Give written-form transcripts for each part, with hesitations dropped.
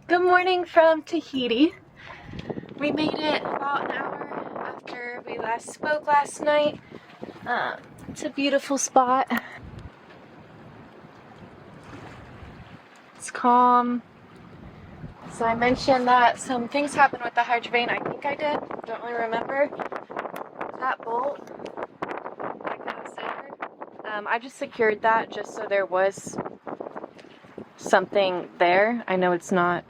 Good morning from Tahiti. We made it about an hour after we last spoke last night. It's a beautiful spot. It's calm. So I mentioned that some things happened with the hydrovane. I think I did. Don't really remember. That bolt, like that was there. I just secured that just so there was something there. I know it's not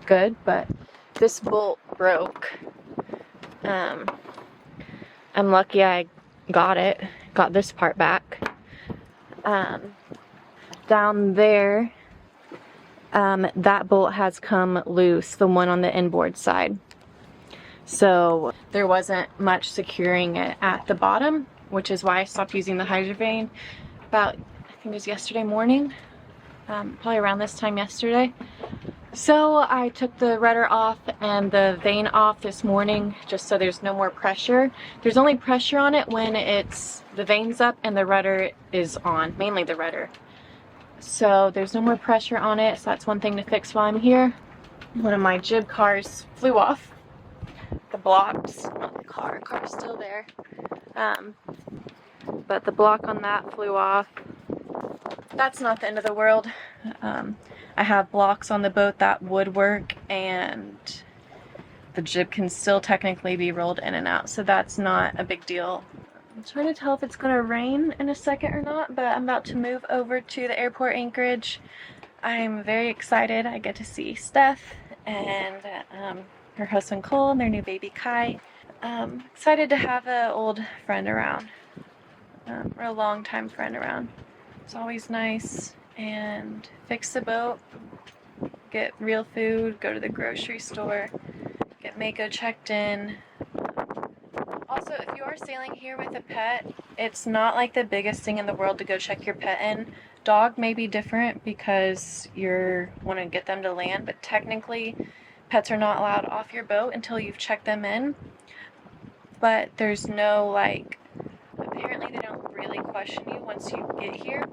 good, but this bolt broke. I'm lucky I got this part back. Down there, that bolt has come loose, the one on the inboard side. So there wasn't much securing it at the bottom, which is why I stopped using the hydrovane about, I think it was yesterday morning, probably around this time yesterday. So I took the rudder off and the vane off this morning just so there's no more pressure. There's only pressure on it when the vane's up and the rudder is on, mainly the rudder. So there's no more pressure on it, so that's one thing to fix while I'm here. One of my jib cars flew off. The blocks, not the car's still there. But the block on that flew off. That's not the end of the world. I have blocks on the boat that would work, and the jib can still technically be rolled in and out, so that's not a big deal. I'm trying to tell if it's gonna rain in a second or not, but I'm about to move over to the airport anchorage. I'm very excited. I get to see Steph and her husband Cole and their new baby Kai. Excited to have an old friend around, or a long-time friend around. It's always nice. And fix the boat, get real food, go to the grocery store, get Mako checked in. Also, if you are sailing here with a pet, it's not like the biggest thing in the world to go check your pet in. Dog may be different because you want to get them to land, but technically pets are not allowed off your boat until you've checked them in. But there's no, apparently they don't really question you once you get here.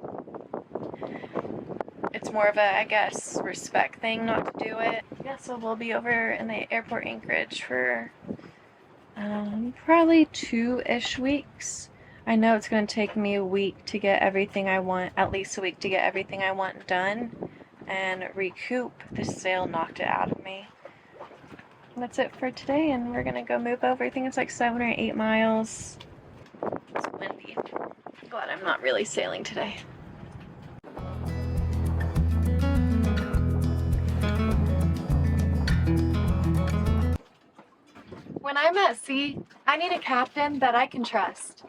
It's more of a, I guess, respect thing not to do it. Yeah, so we'll be over in the airport anchorage for probably 2-ish weeks. I know it's going to take me a week to get everything I want, at least a week to get everything I want done and recoup. This sail knocked it out of me. That's it for today, and we're going to go move over. I think it's like 7 or 8 miles. It's windy. I'm glad I'm not really sailing today. When I'm at sea, I need a captain that I can trust.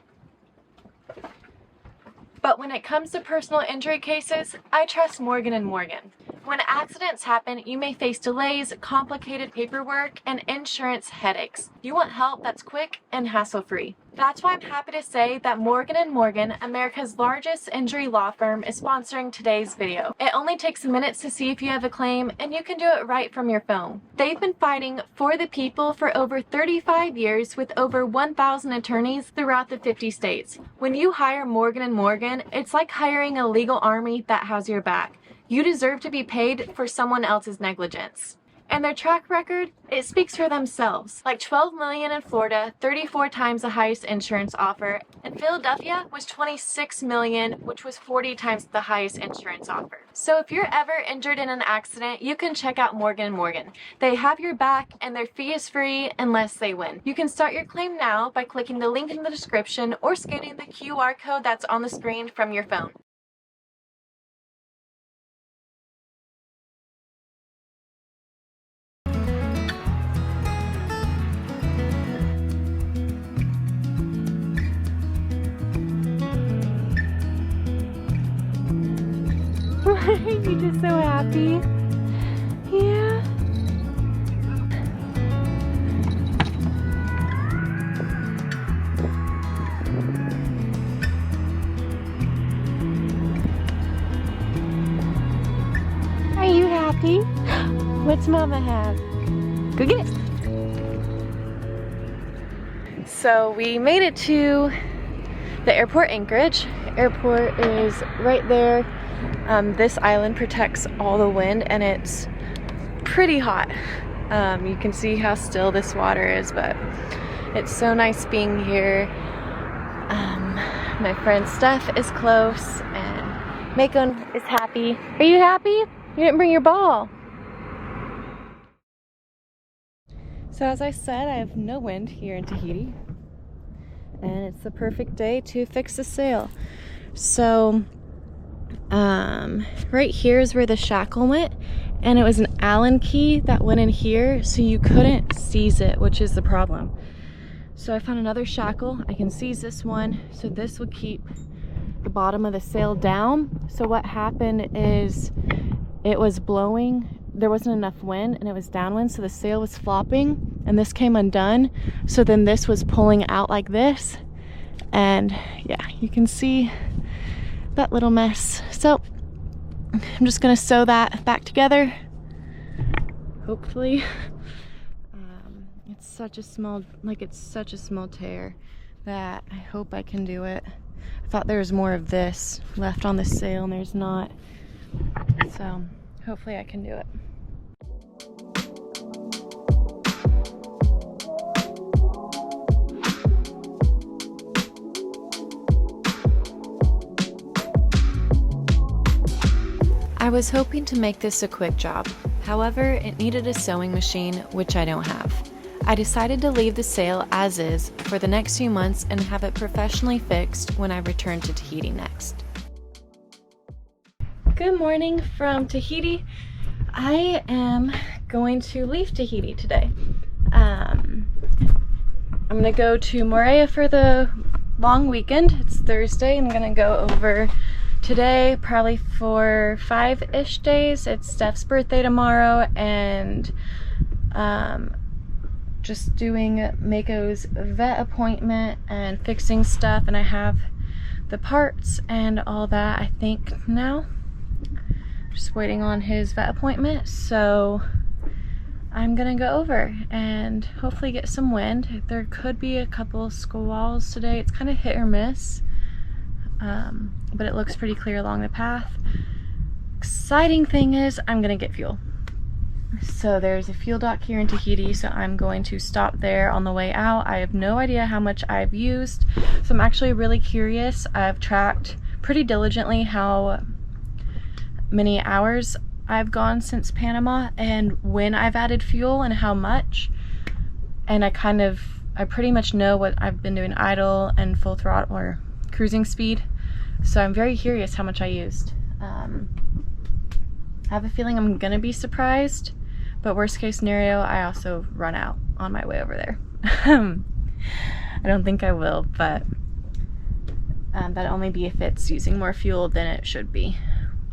But when it comes to personal injury cases, I trust Morgan & Morgan. When accidents happen, you may face delays, complicated paperwork, and insurance headaches. You want help that's quick and hassle-free. That's why I'm happy to say that Morgan & Morgan, America's largest injury law firm, is sponsoring today's video. It only takes minutes to see if you have a claim, and you can do it right from your phone. They've been fighting for the people for over 35 years with over 1,000 attorneys throughout the 50 states. When you hire Morgan & Morgan, it's like hiring a legal army that has your back. You deserve to be paid for someone else's negligence. And their track record, it speaks for themselves. Like $12 million in Florida, 34 times the highest insurance offer. And Philadelphia was $26 million, which was 40 times the highest insurance offer. So if you're ever injured in an accident, you can check out Morgan & Morgan. They have your back, and their fee is free unless they win. You can start your claim now by clicking the link in the description or scanning the QR code that's on the screen from your phone. You're just so happy. Yeah. Are you happy? What's Mama have? Go get it. So we made it to the airport anchorage. Airport is right there. This island protects all the wind, and it's pretty hot. You can see how still this water is, but it's so nice being here. My friend Steph is close and Mako is happy. Are you happy? You didn't bring your ball. So as I said, I have no wind here in Tahiti, and it's the perfect day to fix the sail. So right here is where the shackle went, and it was an Allen key that went in here, so you couldn't seize it, which is the problem. So I found another shackle. I can seize this one, so this would keep the bottom of the sail down. So what happened is it was blowing, there wasn't enough wind, and it was downwind, so the sail was flopping, and this came undone. So then this was pulling out like this, and yeah, you can see that little mess. So I'm just gonna sew that back together, hopefully. It's such a small tear that I hope I can do it. I thought there was more of this left on the sail, and there's not. So hopefully I can do it. I was hoping to make this a quick job. However, it needed a sewing machine, which I don't have. I decided to leave the sail as is for the next few months and have it professionally fixed when I return to Tahiti next. Good morning from Tahiti. I am going to leave Tahiti today. I'm gonna go to Moorea for the long weekend. It's Thursday. I'm gonna go over today, probably for 5-ish days. It's Steph's birthday tomorrow, and just doing Mako's vet appointment and fixing stuff, and I have the parts and all that, I think, now. Just waiting on his vet appointment, so I'm gonna go over and hopefully get some wind. There could be a couple squalls today. It's kind of hit or miss, but it looks pretty clear along the path. Exciting thing is I'm gonna get fuel. So there's a fuel dock here in Tahiti, so I'm going to stop there on the way out. I have no idea how much I've used, so I'm actually really curious. I've tracked pretty diligently how many hours I've gone since Panama and when I've added fuel and how much, and I pretty much know what I've been doing idle and full throttle or cruising speed, so I'm very curious how much I used. I have a feeling I'm gonna be surprised, but worst case scenario, I also run out on my way over there. I don't think I will, but that'll only be if it's using more fuel than it should be,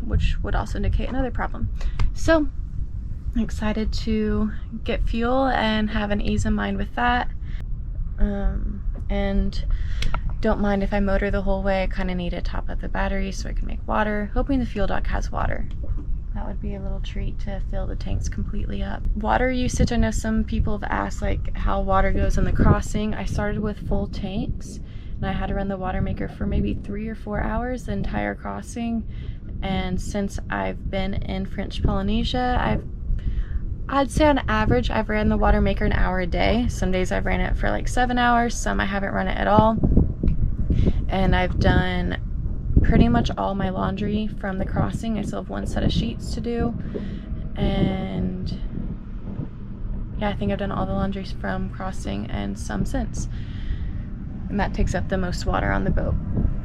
which would also indicate another problem. So I'm excited to get fuel and have an ease of mind with that. And don't mind if I motor the whole way. I kind of need to top up the battery so I can make water. Hoping the fuel dock has water. That would be a little treat to fill the tanks completely up. Water usage, I know some people have asked like how water goes on the crossing. I started with full tanks and I had to run the water maker for maybe 3 or 4 hours the entire crossing. And since I've been in French Polynesia, I'd say on average I've ran the water maker an hour a day. Some days I've ran it for like 7 hours, some I haven't run it at all. And I've done pretty much all my laundry from the crossing. I still have 1 set of sheets to do, and yeah, I think I've done all the laundry from crossing and some since, and that takes up the most water on the boat.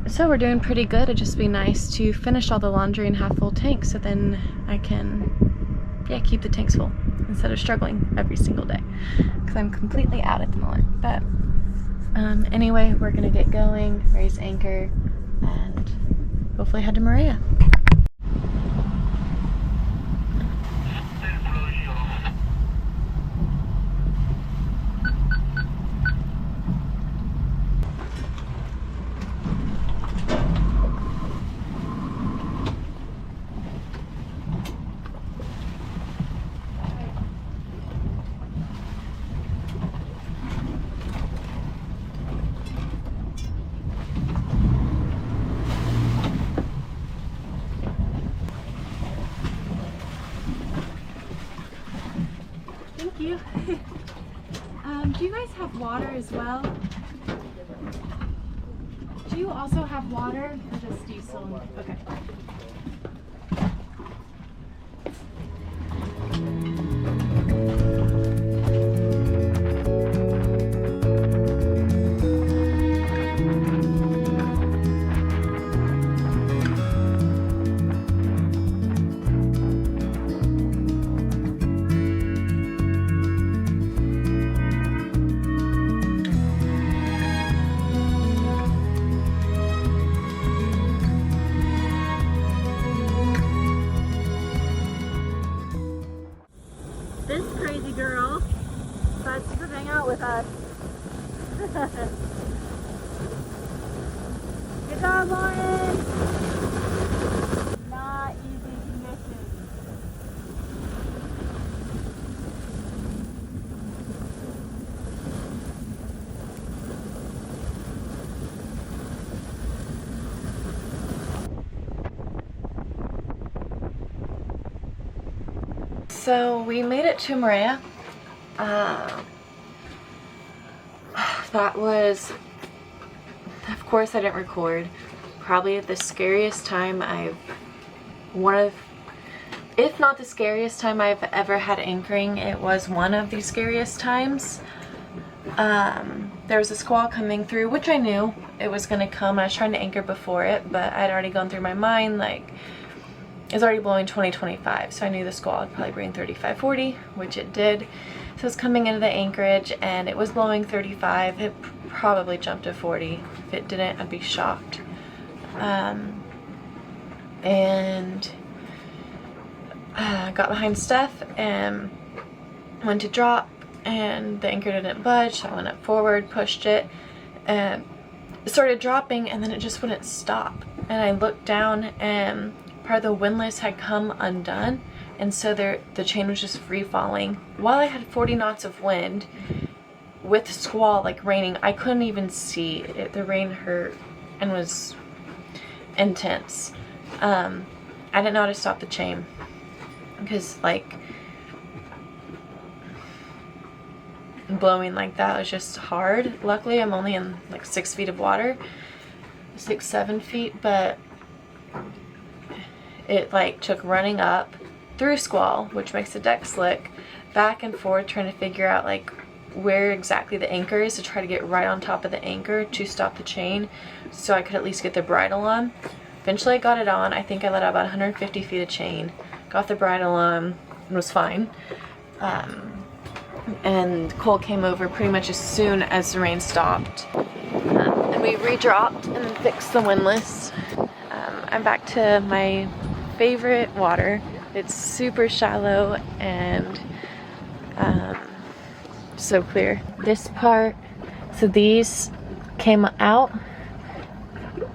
So we're doing pretty good. It'd just be nice to finish all the laundry and have full tanks, so then I can keep the tanks full instead of struggling every single day, because I'm completely out at the moment. But anyway, we're gonna get going, raise anchor, and hopefully head to Moorea. Thank you. Do you guys have water as well? Do you also have water or just diesel? Okay. This crazy girl decides to come hang out with us. Good job, Lauren! Not easy conditions. So we made it to Moorea. That was, of course I didn't record, probably the scariest time if not the scariest time I've ever had anchoring, it was one of the scariest times. There was a squall coming through, which I knew it was going to come. I was trying to anchor before it, but I'd already gone through my mind, like, it's already blowing 20-25, so I knew the squall would probably bring 35-40, which it did. So it's coming into the anchorage, and it was blowing 35. It probably jumped to 40. If it didn't, I'd be shocked. And got behind Steph and went to drop, and the anchor didn't budge, so I went up forward, pushed it, and it started dropping, and then it just wouldn't stop. And I looked down, and part of the windlass had come undone, and so the chain was just free falling. While I had 40 knots of wind with squall, like raining, I couldn't even see it. The rain hurt and was intense. I didn't know how to stop the chain because, like, blowing like that was just hard. Luckily I'm only in like 6 feet of water, 6-7 feet, but it like took running up through squall, which makes the deck slick, back and forth trying to figure out like where exactly the anchor is to try to get right on top of the anchor to stop the chain so I could at least get the bridle on. Eventually I got it on. I think I let out about 150 feet of chain, got the bridle on, and was fine. And Cole came over pretty much as soon as the rain stopped. And we re-dropped and then fixed the windlass. I'm back to my favorite water. It's super shallow and so clear. This part, so these came out,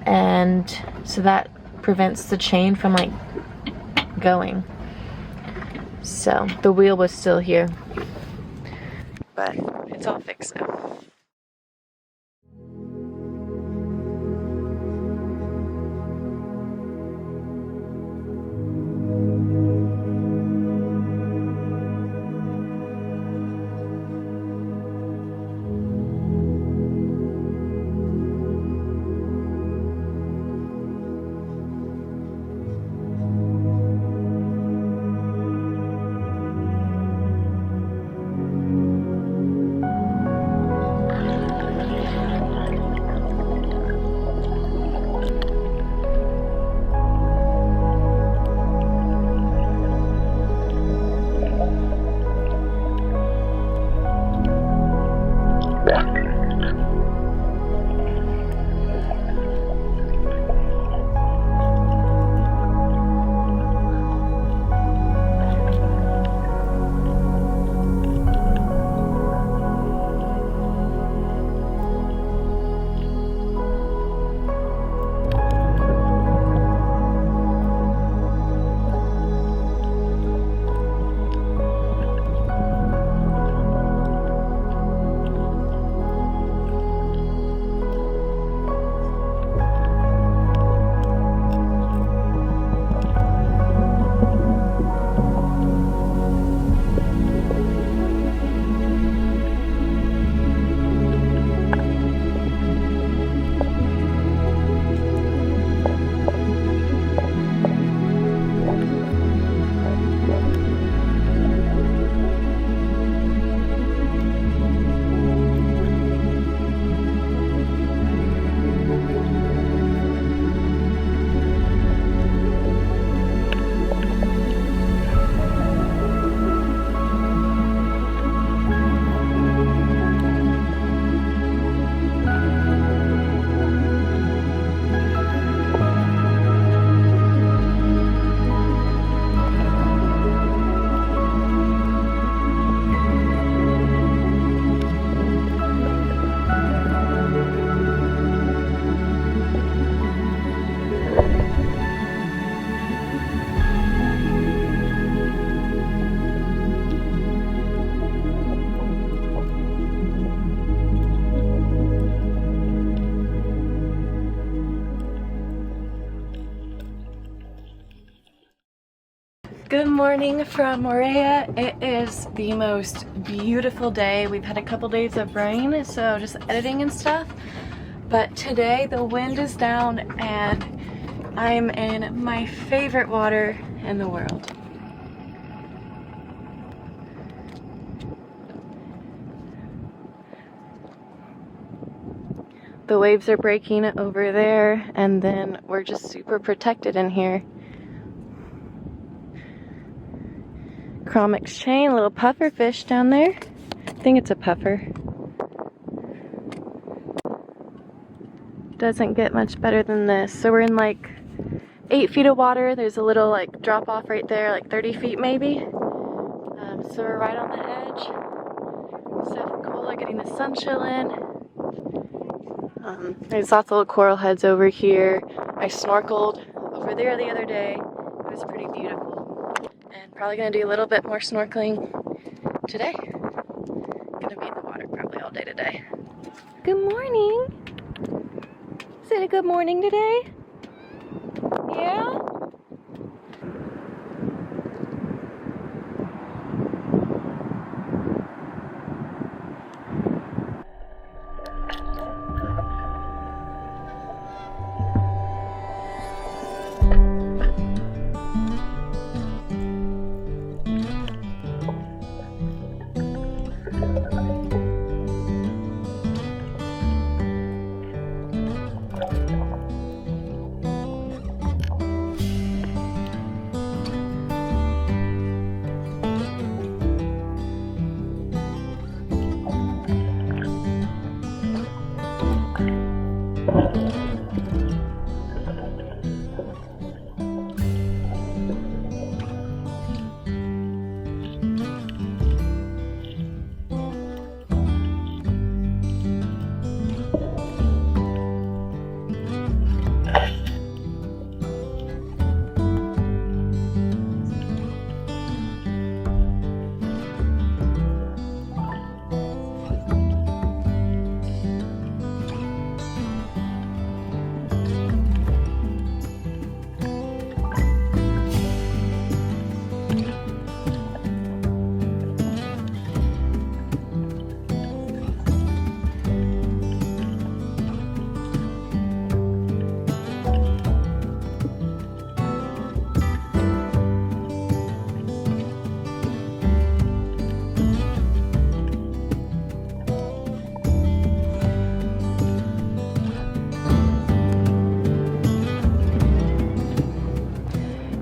and so that prevents the chain from like going. So the wheel was still here, but it's all fixed now. Good morning from Moorea. It is the most beautiful day. We've had a couple days of rain, so just editing and stuff. But today the wind is down and I'm in my favorite water in the world. The waves are breaking over there, and then we're just super protected in here. Chromics chain, little puffer fish down there. I think it's a puffer. Doesn't get much better than this. So we're in like 8 feet of water. There's a little like drop off right there, like 30 feet maybe. So we're right on the edge. So cool, like getting the sunshine in. There's lots of little coral heads over here. I snorkeled over there the other day. It was pretty beautiful. And probably gonna do a little bit more snorkeling today. Gonna be in the water probably all day today. Good morning. Is it a good morning today? Yeah?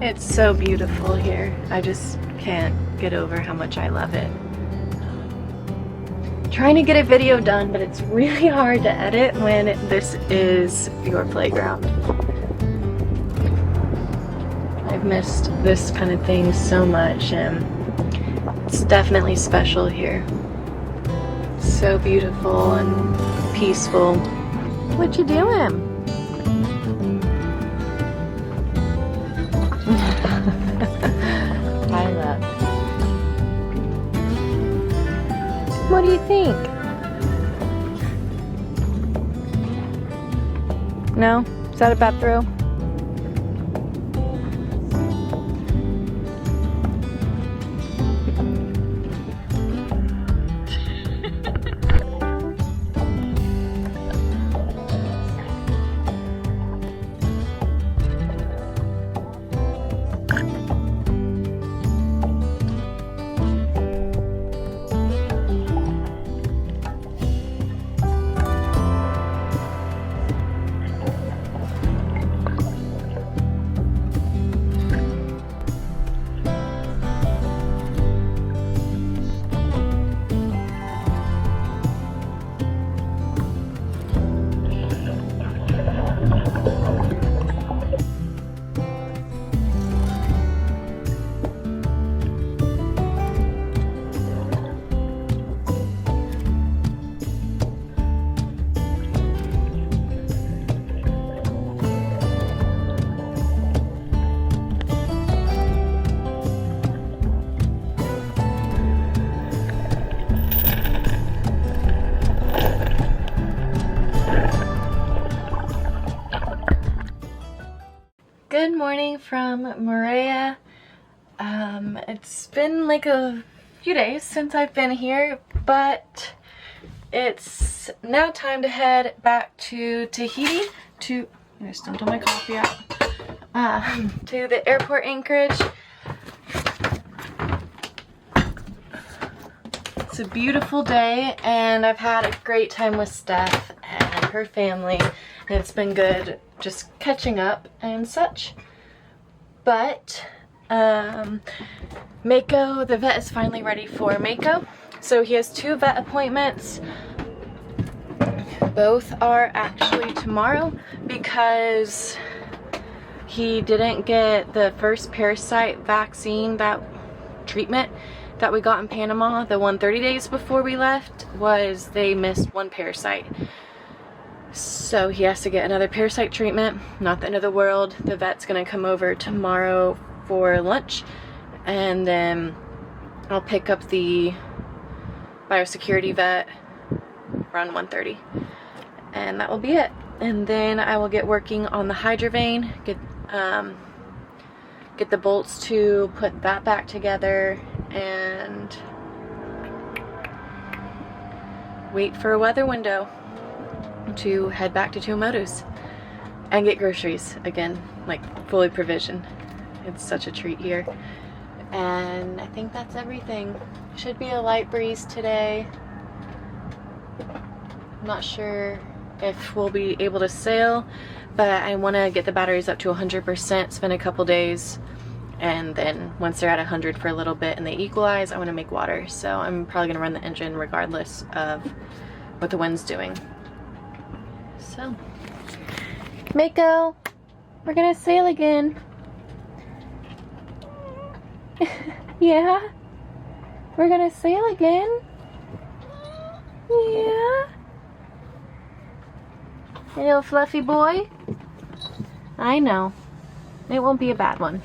It's so beautiful here. I just can't get over how much I love it. Trying to get a video done, but it's really hard to edit when this is your playground. I've missed this kind of thing so much, and it's definitely special here. So beautiful and peaceful. What you doing? I love it. What do you think? No? Is that a bad throw? Good morning from Moorea. It's been like a few days since I've been here, but it's now time to head back to Tahiti I just dumped all my coffee out. To the airport anchorage. It's a beautiful day, and I've had a great time with Steph and her family, and it's been good just catching up and such. But Mako, the vet, is finally ready for Mako. So he has 2 vet appointments. Both are actually tomorrow because he didn't get the first parasite vaccine, that treatment that we got in Panama. The one 30 days before we left was they missed 1 parasite. So he has to get another parasite treatment. Not the end of the world. The vet's gonna come over tomorrow for lunch, and then I'll pick up the biosecurity vet around 1:30, and that will be it. And then I will get working on the hydrovane, get the bolts to put that back together, and wait for a weather window to head back to Tuamotus and get groceries again, like fully provisioned. It's such a treat here. And I think that's everything. Should be a light breeze today. I'm not sure if we'll be able to sail, but I want to get the batteries up to 100%, spend a couple days, and then once they're at 100 for a little bit and they equalize, I want to make water. So I'm probably going to run the engine regardless of what the wind's doing. So, Mako, we're going to sail again. Yeah? We're going to sail again? Yeah? Hey, little fluffy boy. I know. It won't be a bad one.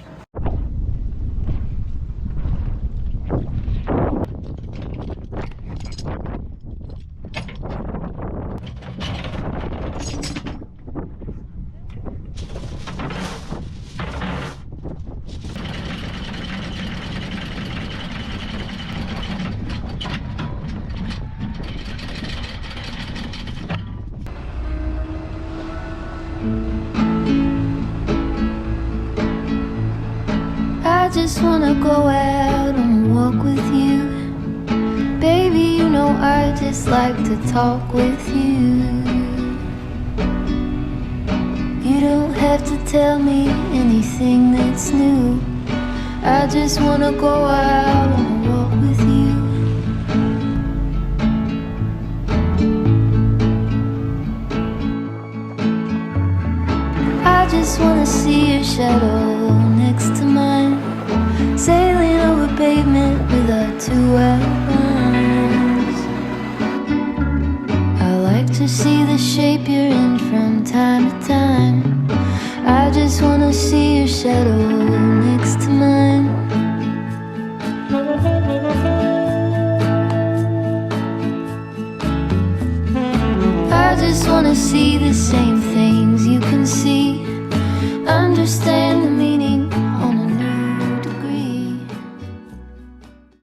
I just wanna go out and walk with you. Baby, you know I just like to talk with you. You don't have to tell me anything that's new. I just wanna go out and walk with you. I just wanna see your shadow next to mine, sailing over pavement with our 2 outlines. I like to see the shape you're in from time to time. I just wanna see your shadow next to mine. I just wanna see the same things you can see, understand